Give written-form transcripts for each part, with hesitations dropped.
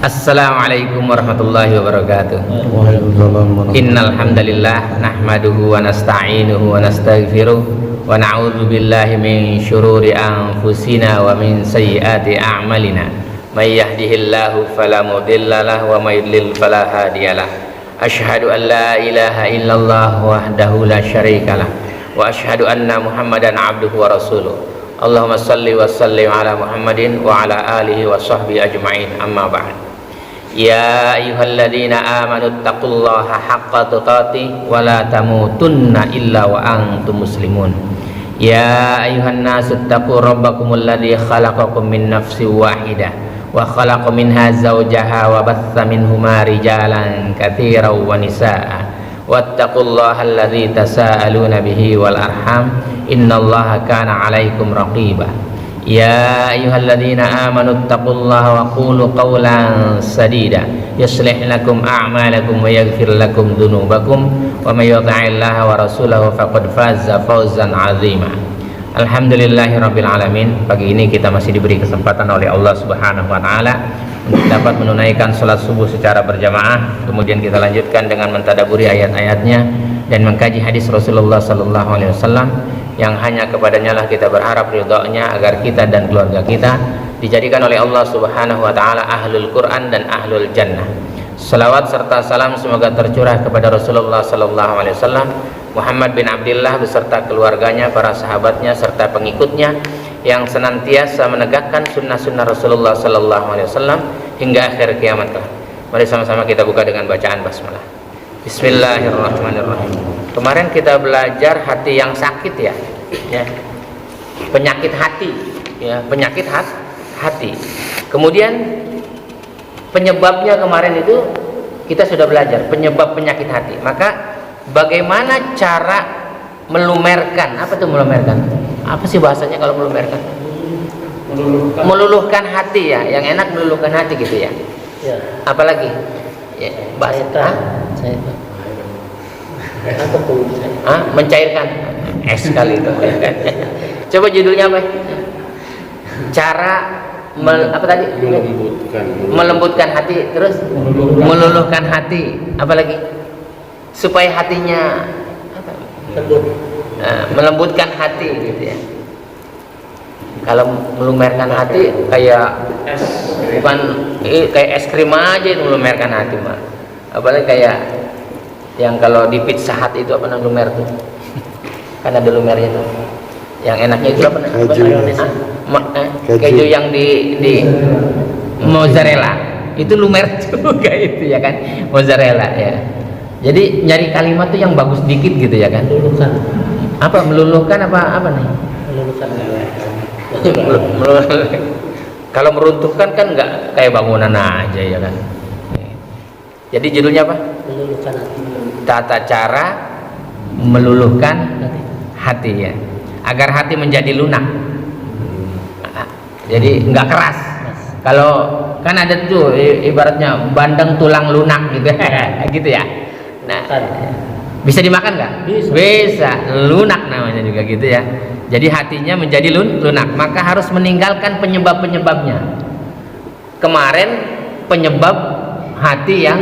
Assalamualaikum warahmatullahi wabarakatuh. Innal hamdalillah nahmaduhu wa nasta'inuhu wa nastaghfiruh wa na'udzu billahi min syururi anfusina wa min sayyiati a'malina. May yahdihillahu fala mudilla lahu wa may yudlil fala hadiyalah. Asyhadu an la ilaha illallah wahdahu la syarikalah wa asyhadu anna Muhammadan abduhu wa rasuluh. Allahumma salli wa sallim ala Muhammadin wa ala alihi wa sahbihi ajma'in. Amma ba'd. Ya ayyuhalladzina amanu taqullaha haqqa tuqatih wa la tamutunna illa wa antum muslimun. Ya ayyuhan nasu taqu rabbakumul ladzi khalaqakum min nafsin wahidah wa khalaqa minha zawjaha wa batha minhuma rijalan katsiran wa nisaa. Wattaqullaha alladzi tasaaluna bihi wal arham innallaha kana 'alaikum raqiba. Ya ayyuhalladzina amanu taqullaha wa qulu qawlan sadida yuslih lakum a'malakum wa yaghfir lakum dzunubakum wa may yuti'illaha wa rasulahu faqad faza fawzan 'azima. Alhamdulillahirabbil alamin. Pagi ini kita masih diberi kesempatan oleh Allah Subhanahu wa taala untuk dapat menunaikan salat subuh secara berjamaah. Kemudian kita lanjutkan dengan mentadaburi ayat-ayatnya dan mengkaji hadis Rasulullah sallallahu alaihi wasallam yang hanya kepadanya lah kita berharap ridhonya agar kita dan keluarga kita dijadikan oleh Allah Subhanahu wa taala ahlul Quran dan ahlul jannah. Salawat serta salam semoga tercurah kepada Rasulullah sallallahu alaihi wasallam, Muhammad bin Abdullah beserta keluarganya, para sahabatnya serta pengikutnya yang senantiasa menegakkan sunnah-sunnah Rasulullah sallallahu alaihi wasallam hingga akhir kiamat kelak. Mari sama-sama kita buka dengan bacaan basmalah. Bismillahirrahmanirrahim. Kemarin kita belajar hati yang sakit ya. Penyakit hati ya, penyakit hati. Kemudian penyebabnya kemarin itu kita sudah belajar penyebab penyakit hati. Maka bagaimana cara melumerkan? Apa itu melumerkan? Apa sih bahasanya kalau melumerkan? Meluluhkan hati ya, yang enak meluluhkan hati gitu ya. Ya. Apalagi? Ya, bahasa mencairkan es kali itu. Coba judulnya apa? Cara apa tadi? Melembutkan hati, terus meluluhkan hati. Apalagi? Supaya hatinya melembutkan hati gitu ya. Kalau melumerkan hati kayak bukan kayak es krim aja itu melumerkan hati mah. Apalagi kayak yang kalau di Pizza Hut itu apa namanya lumer tuh? Kan ada lumernya tuh. Yang enaknya itu apa namanya? Keju yang di mozzarella. Itu lumer juga itu ya kan? Mozzarella ya. Jadi nyari kalimat tuh yang bagus dikit gitu ya kan? Meluluhkan. Apa meluluhkan apa nih? Meluluhkan. Kalau meruntuhkan kan nggak kayak bangunan aja ya kan? Jadi judulnya apa? Meluluhkan hati. Tata cara meluluhkan hati ya, agar hati menjadi lunak. Jadi nggak keras. Kalau kan ada tuh ibaratnya bandeng tulang lunak gitu, gitu ya. Nah, bisa dimakan nggak? Bisa, lunak namanya juga gitu ya. Jadi hatinya menjadi lunak, maka harus meninggalkan penyebab-penyebabnya. Kemarin penyebab hati yang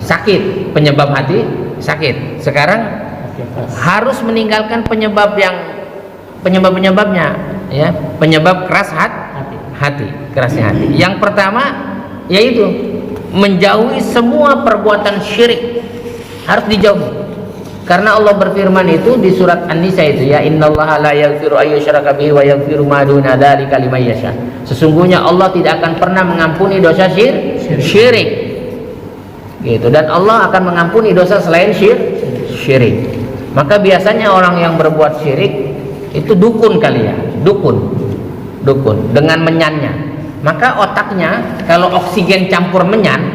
sakit, penyebab hati sakit. Sekarang harus meninggalkan penyebabnya ya, penyebab keras hati, kerasnya hati. Yang pertama yaitu menjauhi semua perbuatan syirik, harus dijauhi. Karena Allah berfirman itu di surat An-Nisa itu ya, innallaha la yaghfiru ayyushraka bihi wa yaghfiru ma duna dzalika liman yasha. Sesungguhnya Allah tidak akan pernah mengampuni dosa syirik. Gitu, dan Allah akan mengampuni dosa selain syirik. Maka biasanya orang yang berbuat syirik itu dukun kali ya, dukun dengan menyannya. Maka otaknya kalau oksigen campur menyan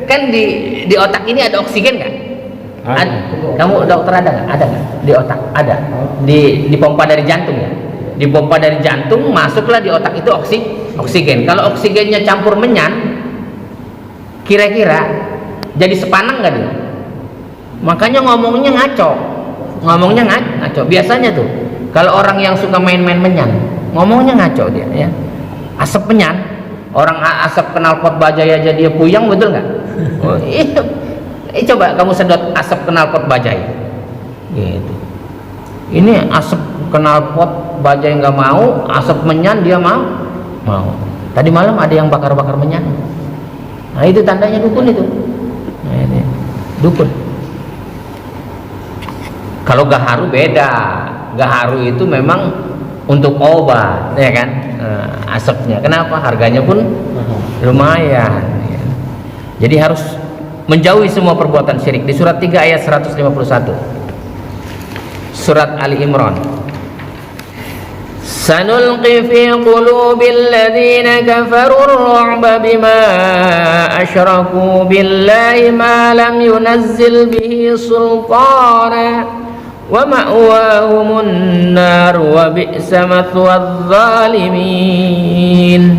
kan di otak ini ada oksigen kan? Kamu dokter ada nggak? Ada nggak di otak? Ada. Dipompa dari jantung ya. Dipompa dari jantung, masuklah di otak itu oksigen. Kalau oksigennya campur menyan, kira-kira jadi sepanang nggak dia? Makanya ngomongnya ngaco. Biasanya tuh kalau orang yang suka main-main menyan, ngomongnya ngaco dia ya. Asap menyan Orang asap knalpot bajai aja dia puyeng, betul nggak? Oh, iya. Coba kamu sedot asap knalpot bajai. Gitu. Ini asap knalpot bajai nggak mau, asap menyan dia mau. Tadi malam ada yang bakar-bakar menyan. Nah itu tandanya dukun itu. Nah, ini dukun. Kalau gaharu beda. Gaharu itu memang untuk obat, ya kan? Asapnya. Kenapa? Harganya pun lumayan. Ya. Jadi harus menjauhi semua perbuatan syirik. Di surat 3 ayat 151. Surat Ali Imran. Sanulqi fi qulubil ladzina kafaru ar-ru'ba bima asyraku billahi ma lam yunazzil bihi sultana wa ma'wahumun nar wa bi'sa mathwadz zalimin.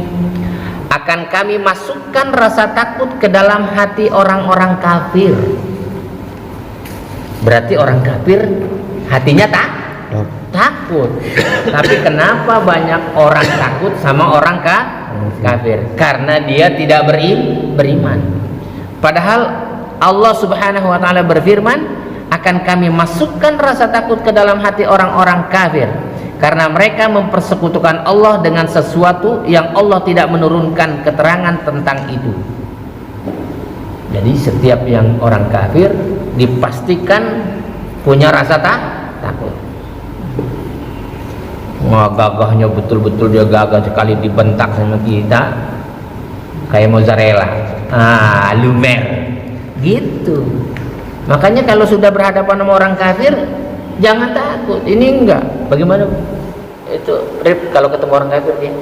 Akan kami masukkan rasa takut ke dalam hati orang-orang kafir. Berarti orang kafir hatinya takut. Tapi kenapa banyak orang takut sama orang kafir? Karena dia tidak beriman. Padahal Allah Subhanahu wa taala berfirman, akan kami masukkan rasa takut ke dalam hati orang-orang kafir karena mereka mempersekutukan Allah dengan sesuatu yang Allah tidak menurunkan keterangan tentang itu. Jadi setiap yang orang kafir dipastikan punya rasa takut. Wah, gagahnya betul-betul, dia gagah sekali, dibentak sama kita kayak mozzarella, lumer gitu. Makanya kalau sudah berhadapan sama orang kafir jangan takut. Ini enggak. Bagaimana itu Rip kalau ketemu orang kafir dia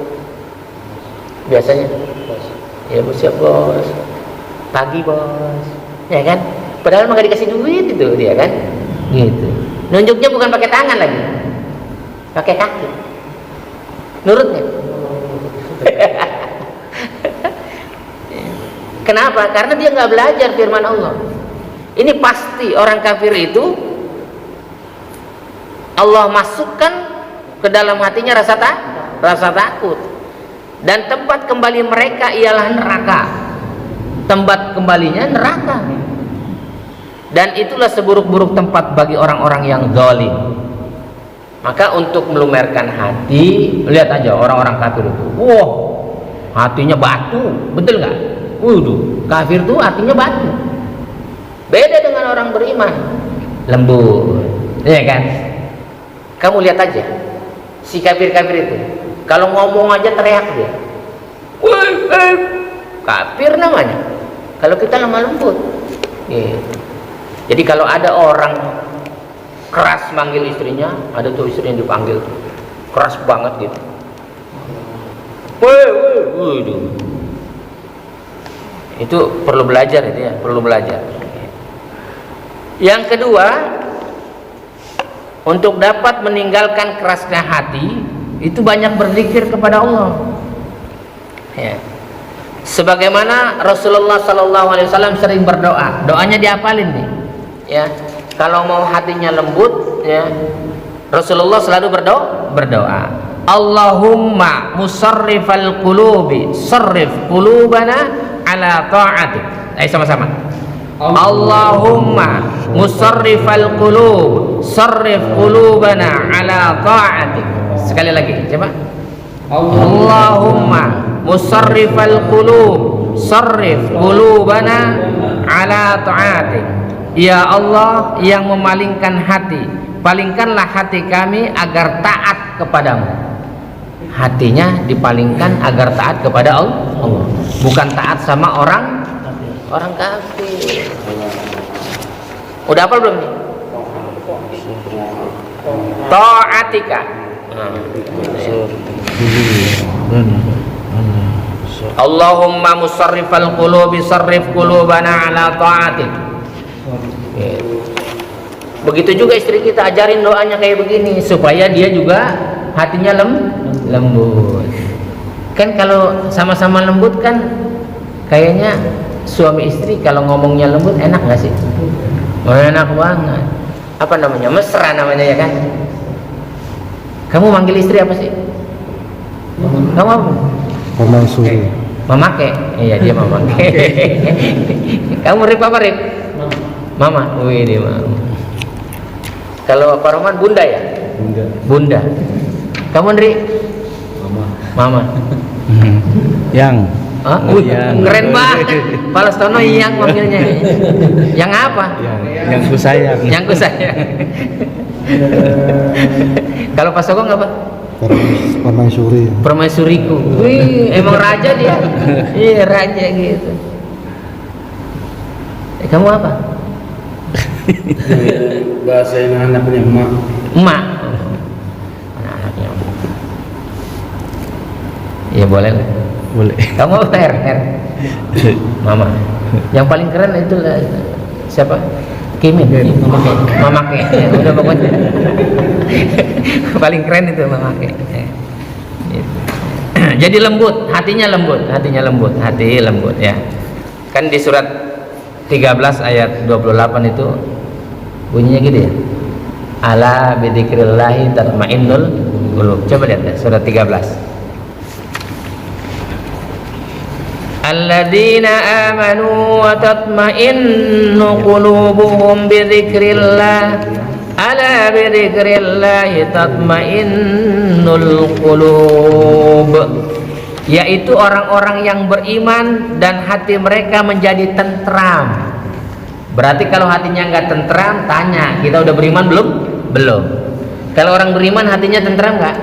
biasanya ya bos, siap bos, pagi bos, ya kan? Padahal mah gak dikasih duit itu dia kan, gitu. Nunjuknya bukan pakai tangan lagi, pakai kaki. Nurutnya. Kenapa? Karena dia nggak belajar firman Allah. Ini pasti orang kafir itu Allah masukkan ke dalam hatinya rasa takut, dan tempat kembali mereka ialah neraka. Tempat kembalinya neraka, dan itulah seburuk-buruk tempat bagi orang-orang yang zalim. Maka untuk melumerkan hati, lihat aja orang-orang kafir itu, wah, hatinya batu, betul nggak? Waduh, kafir tuh hatinya batu. Beda dengan orang beriman, lembut, ya kan? Kamu lihat aja si kafir-kafir itu, kalau ngomong aja teriak dia, kafir namanya. Kalau kita lemah lembut, gitu. Jadi kalau ada orang keras manggil istrinya, ada tuh istri yang dipanggil keras banget gitu, itu perlu belajar, itu ya, perlu belajar. Yang kedua, untuk dapat meninggalkan kerasnya hati, itu banyak berzikir kepada Allah. Ya. Sebagaimana Rasulullah SAW sering berdoa, doanya dihafalin nih. Ya, kalau mau hatinya lembut, ya, Rasulullah selalu berdoa. Allahumma musarrifal qulubi, sarrif qulubana ala ta'atik. Ayo sama-sama. Allahumma musarrifal qulub, sarrif qulubana ala ta'atik. Sekali lagi, coba. Allahumma musarrifal qulub, sarrif qulubana ala ta'atik. Ya Allah yang memalingkan hati, palingkanlah hati kami agar taat kepadamu. Hatinya dipalingkan agar taat kepada Allah, bukan taat sama orang kafir. Udah hafal belum nih? Ta'atika. Allahumma musarrifal qulubi, sarrif qulubana ala ta'atik. Begitu juga istri kita, ajarin doanya kayak begini supaya dia juga hatinya lembut. Kan kalau sama-sama lembut kan kayaknya suami istri kalau ngomongnya lembut enak nggak sih? Oh, enak banget. Apa namanya? Mesra namanya, ya kan? Kamu manggil istri apa sih? Kamu apa? Pemansuri. Mamake. Iya, dia mamake. Kamu Rip apa Rip? Mama. Wih, dia mama. Kalau Pak Roman bunda ya? Bunda. Kamu Nri? Mama. Yang. Oh, keren banget. Palastono yang manggilnya. Yang apa? Yang ku sayang. Yang ku sayang. Kalau Pak Sogong apa? Permaisuri. Permaisuriku. Wih, emang raja dia. Iya, raja gitu. Kamu apa? Bahasa anaknya emak. Emak. Anaknya. Iya boleh lah. Boleh. Kamu apa R? Mama. Yang paling keren itu siapa? Kimin. Mama Ke. Ya, udah pokoknya. Paling keren itu Mama Ke. Jadi lembut, hatinya lembut, hati lembut ya. Kan di surat 13 ayat 28 itu bunyinya gitu ya. Ala bidzikrillahi tatmainnul qulub. Coba lihat ya, surat 13. Alladzina amanu wa tatmainnu qulubuhum bidzikrillah. Ala bidzikrillahi tatmainnul qulub. Yaitu orang-orang yang beriman dan hati mereka menjadi tentram. Berarti kalau hatinya nggak tentram, tanya, kita udah beriman belum? Belum. Kalau orang beriman hatinya tentram nggak?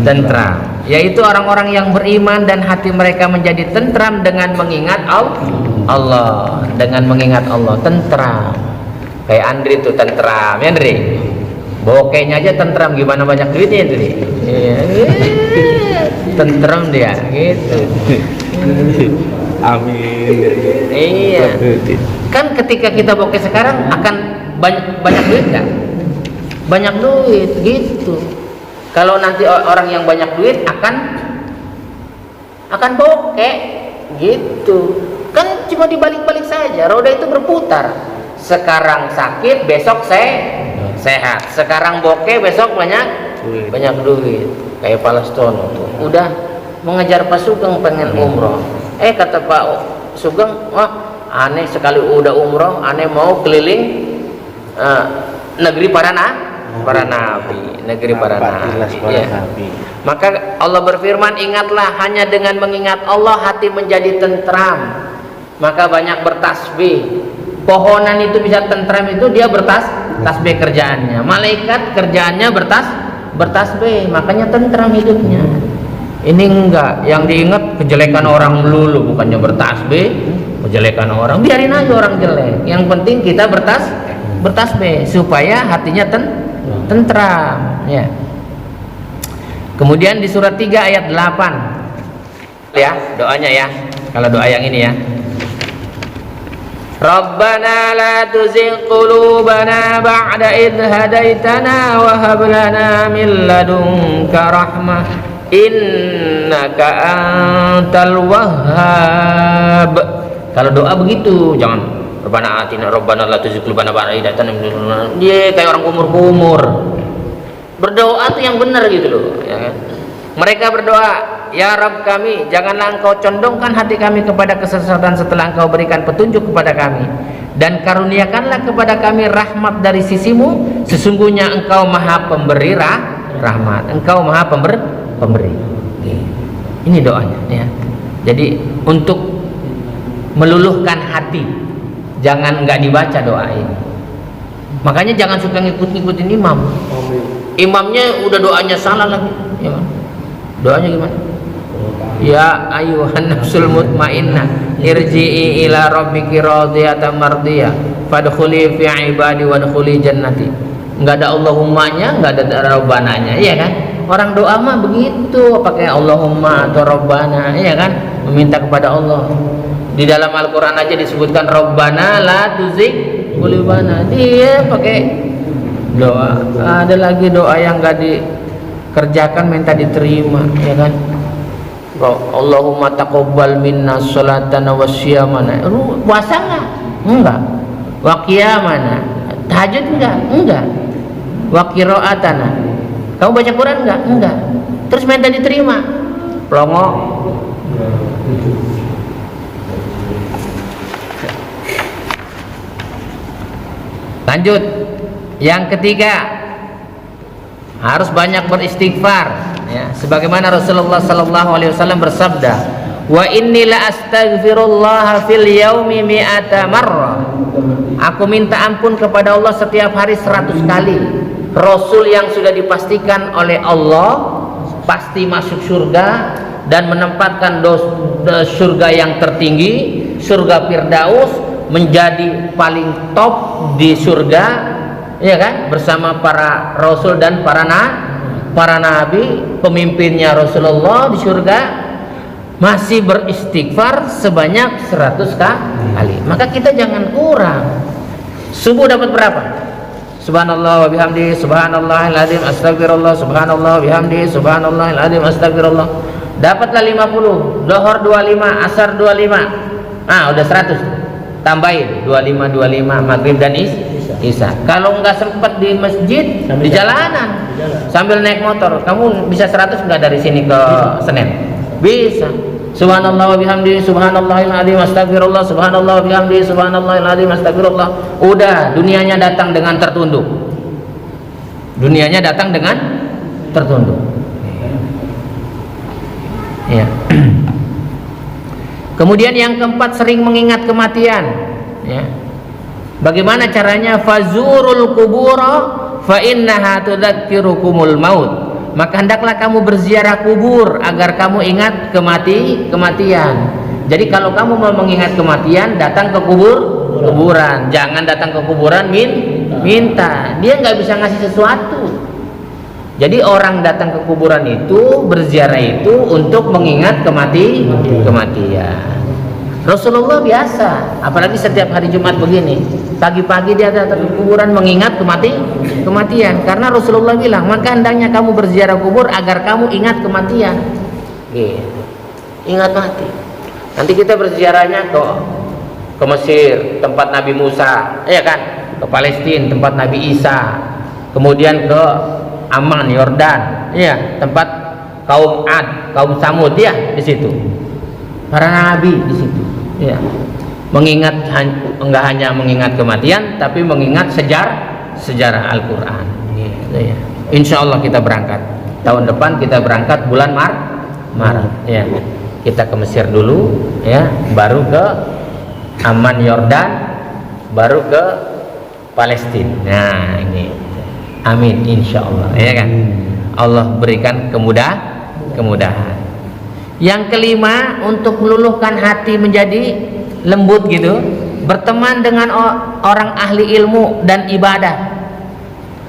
Tentram. Yaitu orang-orang yang beriman dan hati mereka menjadi tentram dengan mengingat Allah, dengan mengingat Allah, tentram. Kayak Andri tuh tentram, ya Andri? Bokehnya aja tentram, gimana banyak duitnya Andri? Tentram dia, gitu. Amin. Iya. Kan ketika kita bokeh sekarang akan banyak duit nggak? Banyak duit, gitu. Kalau nanti orang yang banyak duit akan bokeh, gitu. Kan cuma dibalik-balik saja. Roda itu berputar. Sekarang sakit, besok sehat. Sekarang bokeh, besok banyak duit. Kayak Palastono tuh. Udah mengejar Pak Sugeng pengen umroh. Kata Pak Sugeng, wah aneh sekali udah umroh, aneh mau keliling negeri para nabi, negeri para nabi. Ya. Maka Allah berfirman, ingatlah hanya dengan mengingat Allah hati menjadi tentram. Maka banyak bertasbih. Pohonan itu bisa tentram itu dia bertasbih kerjaannya. Malaikat kerjaannya bertasbih, makanya tentram hidupnya. Ini enggak, yang diingat kejelekan orang melulu, bukannya bertasbih, kejelekan orang, biarin aja orang jelek. Yang penting kita bertasbih supaya hatinya tentram ya. Kemudian di surat 3 ayat 8 ya, doanya ya. Kalau doa yang ini ya. Rabbana la tuzigh qulubana ba'da idh hadaitana wa hab lana min ladunka rahmah innaka antal wahhab. Kalau doa begitu, jangan Rabbana atina Rabbana la tuzigh qulubana ba'da idh hadaitana. Dia kayak orang kumur-kumur. Berdoa tuh yang benar gitu loh, ya kan? Mereka berdoa, ya Rabb kami, janganlah engkau condongkan hati kami kepada kesesatan setelah engkau berikan petunjuk kepada kami, dan karuniakanlah kepada kami rahmat dari sisimu, sesungguhnya engkau maha pemberi rahmat, engkau maha pemberi. Ini doanya ya. Jadi untuk meluluhkan hati, jangan nggak dibaca doa ini. Makanya jangan suka ngikut-ngikutin imam. Imamnya udah doanya salah lagi ya. Doanya gimana? Ya ayuhan nafsul mutmainnah irji'i ila rabbiki radiyatan mardiyah fadkhuli fi ibadi wadkhuli jannati. Enggak ada Allahummanya, enggak ada Rabbananya, iya kan? Orang doa mah begitu, pakai Allahumma atau Rabbana, iya kan? Meminta kepada Allah. Di dalam Al-Qur'an aja disebutkan Rabbana la tuzigh qulubana. Dia pakai doa. Ada lagi doa yang enggak dikerjakan minta diterima, ya kan? Allahumma taqabbal minna sholatana wa siyamana. Puasa enggak? Wa qiyamana. Tahajud enggak? Wa qiraatana. Kamu baca Quran enggak? Terus minta diterima. Plongo. Lanjut, yang ketiga, harus banyak beristighfar, ya. Sebagaimana Rasulullah sallallahu alaihi wasallam bersabda, "Wa inni la astaghfirullah fil yaumi mi'ata marrah." Aku minta ampun kepada Allah setiap hari 100 kali. Rasul yang sudah dipastikan oleh Allah pasti masuk surga dan menempatkan surga yang tertinggi, surga Firdaus, menjadi paling top di surga, ya kan, bersama para rasul dan para nabi, pemimpinnya Rasulullah di surga, masih beristighfar sebanyak 100 kali. Maka kita jangan kurang. Subuh dapat berapa? Subhanallah wa bihamdi, subhanallahil azim, astagfirullah, subhanallah wa bihamdi, subhanallahil azim, astagfirullah. Dapatlah 50, Zuhur 25, Asar 25. Udah 100. Tambahin 25, Maghrib dan Isya. Kalau nggak sempat di masjid, di jalanan, sambil naik motor, kamu bisa 100 nggak dari sini ke Senen? Bisa. Subhanallah wa bihamdi, subhanallahil azim, astagfirullah, subhanallah wa bihamdi, subhanallahil azim, astagfirullah. Udah, dunianya datang dengan tertunduk. Dunianya datang dengan tertunduk. Ya. Kemudian yang keempat, sering mengingat kematian, ya. Bagaimana caranya? Fazurul kubura fa innaha tudzakirukumul maut. Maka hendaklah kamu berziarah kubur agar kamu ingat kematian. Jadi kalau kamu mau mengingat kematian, datang ke kuburan. Jangan datang ke kuburan minta. Dia nggak bisa ngasih sesuatu. Jadi orang datang ke kuburan itu, berziarah itu untuk mengingat kematian. Rasulullah biasa, apalagi setiap hari Jumat begini, pagi-pagi dia datang ke kuburan mengingat kematian. Karena Rasulullah bilang, maka hendaknya kamu berziarah kubur agar kamu ingat kematian. Gitu. Ingat mati. Nanti kita berziarahnya ke Mesir, tempat Nabi Musa, ya kan? Ke Palestina, tempat Nabi Isa. Kemudian ke Amman, Yordan, ya, tempat kaum Ad, kaum Samud, ya, di situ. Para nabi di situ, ya. Mengingat, enggak hanya mengingat kematian, tapi mengingat sejarah Al-Quran, gitu, ya. Insya Allah kita berangkat tahun depan, kita berangkat bulan Maret, ya. Kita ke Mesir dulu, ya, baru ke Amman, Yordan, baru ke Palestina. Nah, ini, amin, insya Allah, ya kan. Allah berikan kemudahan. Yang kelima, untuk meluluhkan hati menjadi lembut gitu, berteman dengan orang ahli ilmu dan ibadah.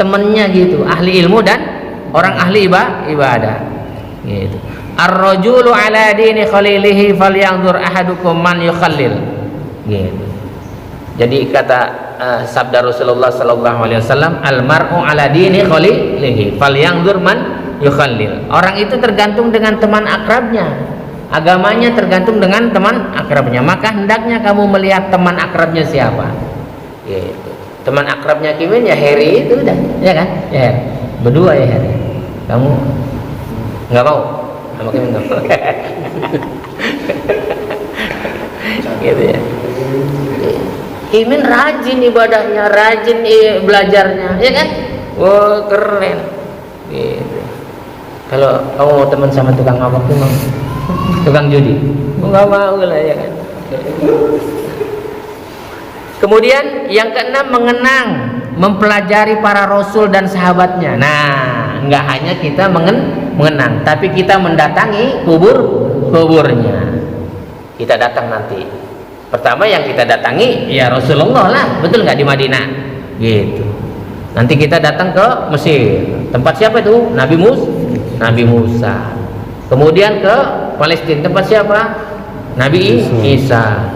Temennya gitu, ahli ilmu dan orang ahli ibadah. Gitu. Ar-rajulu ala dini khalilihi falyanzur ahadukum man yukhallil. Gitu. Jadi kata sabda Rasulullah sallallahu alaihi wasallam, al-mar'u ala dini khalilihi falyanzur man yukhallil. Orang itu tergantung dengan teman akrabnya, agamanya tergantung dengan teman akrabnya. Maka hendaknya kamu melihat teman akrabnya siapa. Gitu. Teman akrabnya Kimin ya Heri itu udah, ya kan? Ya Heri. Berdua ya Heri. Kamu nggak mau sama Kimin nggak mau. Gitu ya. Kimin rajin ibadahnya, rajin belajarnya, ya kan? Wah, keren. Gitu. Kalau kamu mau teman sama tukang mabok tuh, tukang judi, nggak mau lah, ya kan. Kemudian yang keenam, mengenang, mempelajari para rasul dan sahabatnya. Nah, nggak hanya kita mengenang, tapi kita mendatangi kuburnya. Kita datang nanti. Pertama yang kita datangi ya Rasulullah lah, betul nggak, di Madinah, gitu. Nanti kita datang ke Mesir, tempat siapa itu? Nabi Musa. Kemudian ke Palestina, tempat siapa? Nabi Isa.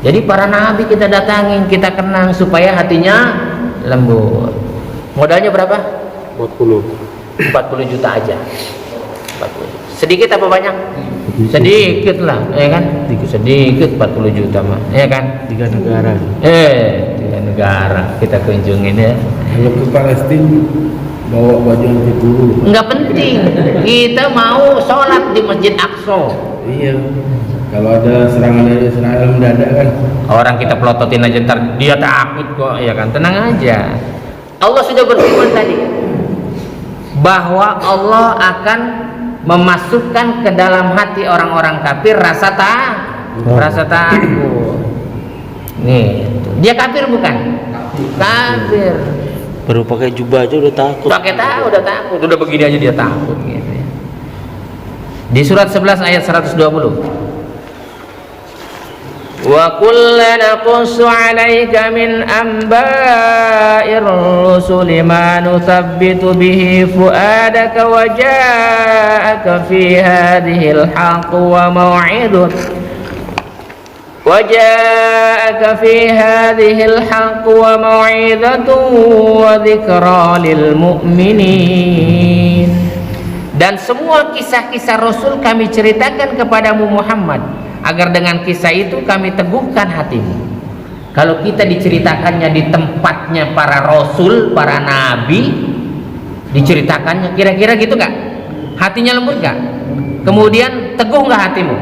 Jadi para nabi kita datangin, kita kenang supaya hatinya lembut. Modalnya berapa? 40 juta aja. 40. Sedikit apa banyak? Sedikit lah, ya kan? Sedikit 40 juta mah, ya kan? 3 negara. 3 negara kita kunjungin, ya. Kalau ke Palestina bawa baju anti peluru. Enggak penting. Kita mau sholat di Masjid Aqsa. Iya. Kalau ada serangan dari Israel mendadak kan. Orang kita pelototin aja ntar dia takut kok, ya kan? Tenang aja. Allah sudah berfirman tadi bahwa Allah akan memasukkan ke dalam hati orang-orang kafir rasa takut. Nih, dia kafir bukan? Kafir. Baru pakai jubah aja udah takut. Udah takut, udah begini aja dia takut gitu ya. Di surat 11 ayat 120. Wa kullana qussu 'alaika min amba'ir rusuli ma nuthabbitu bihi fu'adaka wa ja'aka fi hadhil haqq wa maw'idun وجاءك في هذه الحق وموعظة وذكرى للمؤمنين. Dan semua kisah-kisah Rasul kami ceritakan kepadamu Muhammad, agar dengan kisah itu kami teguhkan hatimu. Kalau kita diceritakannya di tempatnya para Rasul, para Nabi, diceritakannya kira-kira gitu gak? Hatinya lembut gak? Kemudian teguh gak hatimu?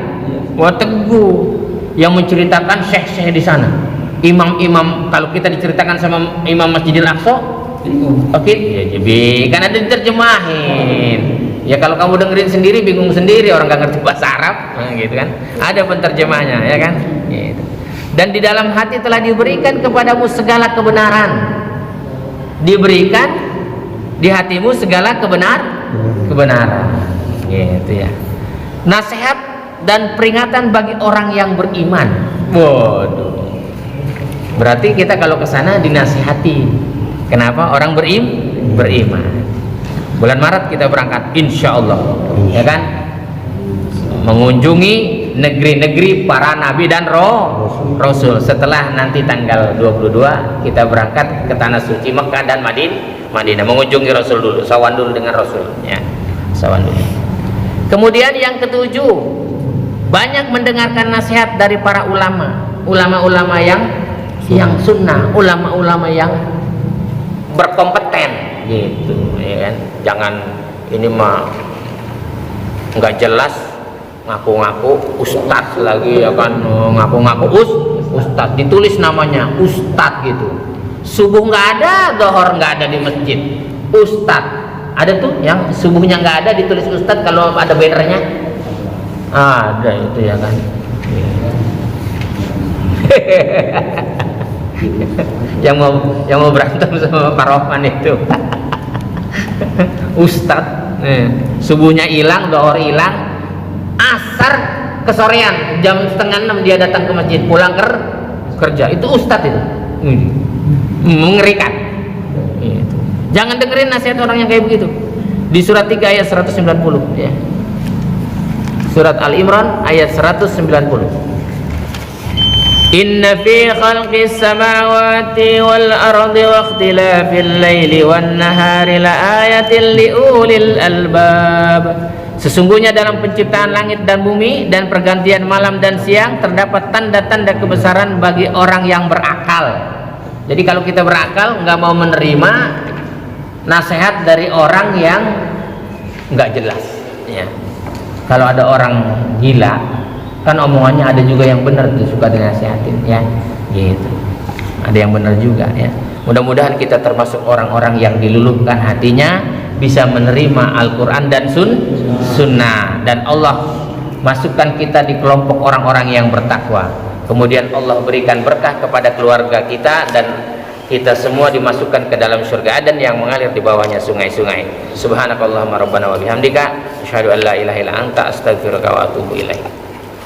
Wah, teguh. Yang menceritakan syekh-syekh di sana, imam-imam. Kalau kita diceritakan sama imam Masjidil Aqsa, oke, ya jadi kan ada diterjemahin. Ya kalau kamu dengerin sendiri bingung sendiri, orang nggak ngerti bahasa Arab, nah, gitu kan? Ada penterjemahnya, ya kan? Gitu. Dan di dalam hati telah diberikan kepadamu segala kebenaran. Diberikan di hatimu segala kebenaran. Gitu ya. Nasihat dan peringatan bagi orang yang beriman. Waduh. Berarti kita kalau ke sana dinasihati. Kenapa? Orang beriman. Bulan Maret kita berangkat, insya Allah, ya kan? Mengunjungi negeri-negeri para nabi dan rasul. Setelah nanti tanggal 22 kita berangkat ke tanah suci Mekah dan Madinah, mengunjungi Rasul dulu, sawan dulu dengan Rasul, ya. Sawan dulu. Kemudian yang ketujuh, banyak mendengarkan nasihat dari para ulama yang sunnah, ulama-ulama yang berkompeten, gitu, ya kan? Jangan ini mah nggak jelas, ngaku-ngaku ustadz lagi, ya kan? Ngaku-ngaku ustadz, ditulis namanya ustadz gitu. Subuh nggak ada, zuhur nggak ada di masjid, ustadz. Ada tuh yang subuhnya nggak ada ditulis ustadz, kalau ada bannernya ada itu, ya kan? yang mau berantem sama Pak Rohman itu ustadz, subuhnya hilang, zuhur hilang, asar kesorean jam 5:30 dia datang ke masjid, pulang kerja, itu ustadz itu. Mengerikan. Jangan dengerin nasihat orang yang kayak begitu. Di surat 3 ayat 190, ya. Surat Al-Imran ayat 190. Inna fi khalqis samawati wal ardi wa ikhtilafil laili wan nahari laayatin liulil albab. Sesungguhnya dalam penciptaan langit dan bumi dan pergantian malam dan siang terdapat tanda-tanda kebesaran bagi orang yang berakal. Jadi kalau kita berakal, nggak mau menerima nasihat dari orang yang nggak jelas, ya. Kalau ada orang gila, kan omongannya ada juga yang benar tuh, suka dinasihatin, ya, gitu. Ada yang benar juga, ya. Mudah-mudahan kita termasuk orang-orang yang diluluhkan hatinya, bisa menerima Al-Quran dan Sunnah, dan Allah masukkan kita di kelompok orang-orang yang bertakwa. Kemudian Allah berikan berkah kepada keluarga kita, dan kita semua dimasukkan ke dalam surga Aden yang mengalir di bawahnya sungai-sungai. Subhanakallahumma rabbana wa bihamdika asyhadu an la ilaha illa anta astaghfiruka wa atubu ilaik.